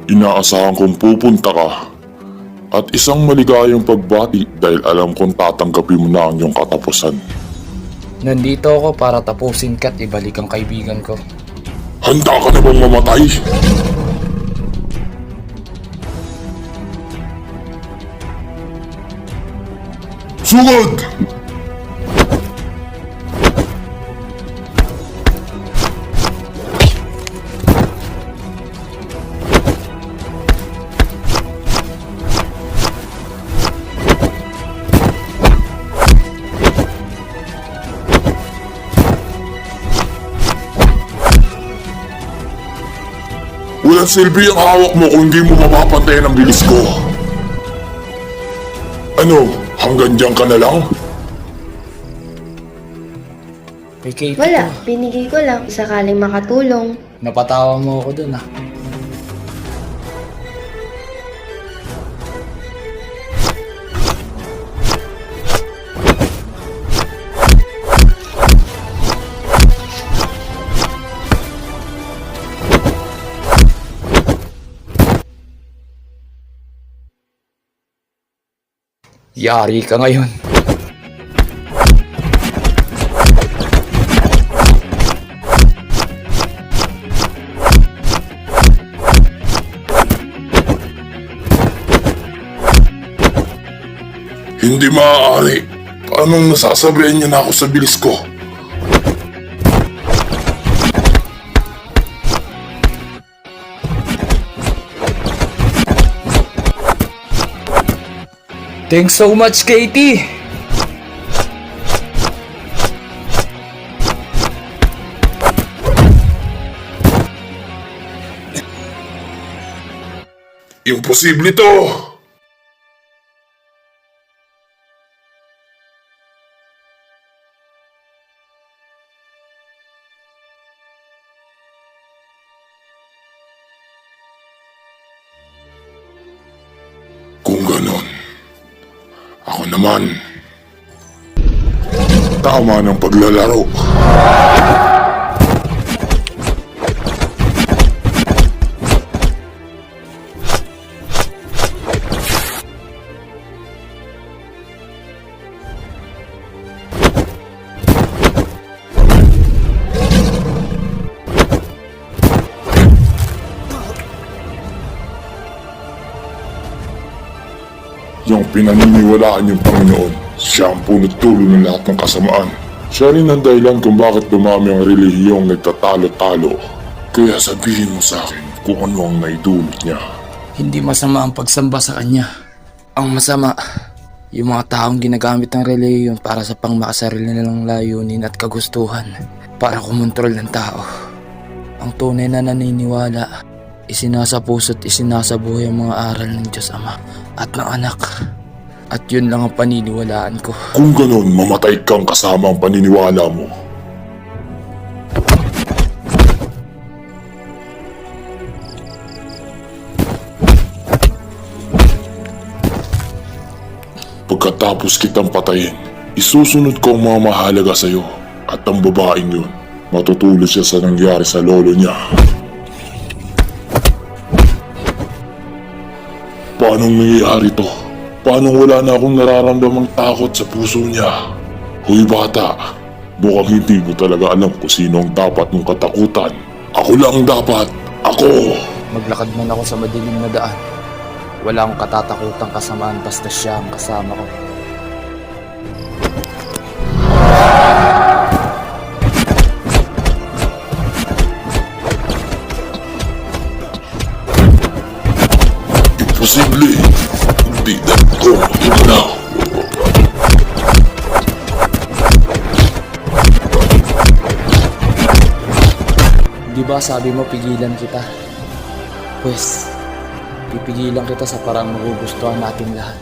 Inaasahan kong pupunta ka at isang maligayang pagbati dahil alam kong tatanggapin mo na ang iyong katapusan. Nandito ako para tapusin ka at ibalik ang kaibigan ko. Handa ka na bang mamatay? Sugod! Walang silbi ang hawak mo kung hindi mo mapapantayan ang bilis ko. Ano, hanggang diyan ka na lang? Kay Katie Wala, to. binigay ko lang sakaling makatulong. Napatawa mo ako dun ah. Yari ka ngayon. Hindi maaari. Paano nasasabihan niya na ako sa bilis ko? Thanks so much, Katie! Imposible to! Kung ganon, ako naman, tama ng paglalaro. Yung pinaniniwalaan yung Panginoon, siya ang punot dulo ng lahat ng kasamaan. Siya rin ang dahilan kung bakit dumami ang relihiyong nagtatalo-talo. Kaya sabihin mo sa akin kung ano ang naidulot niya. Hindi masama ang pagsamba sa kanya. Ang masama, yung mga taong ginagamit ng reliyon para sa pangmakasarili nilang layunin at kagustuhan para kumontrol ng tao. Ang tunay na naniniwala, isinasapuso't isinasabuhay ang mga aral ng Diyos Ama at ng Anak. At yun lang ang paniniwalaan ko. Kung ganon, mamatay kang kasama ang paniniwala mo. Pagkatapos kitang patayin, isusunod ko ang mga mahalaga sa iyo at ang babaeng yun. Matutulog siya sa nangyari sa lolo niya. Paano nangyayari to? Paano wala na akong nararamdamang takot sa puso niya? Huy bata, mukhang hindi mo talaga alam kung sino ang dapat mong katakutan. Ako lang dapat. Ako! Maglakad man ako sa madilim na daan, wala akong katatakutang kasamaan basta siya ang kasama ko. Imposible! Hindi na ako inanaw. Di ba sabi mo pigilan kita? Pwes, pipigilan kita sa parang magugustuhan nating lahat.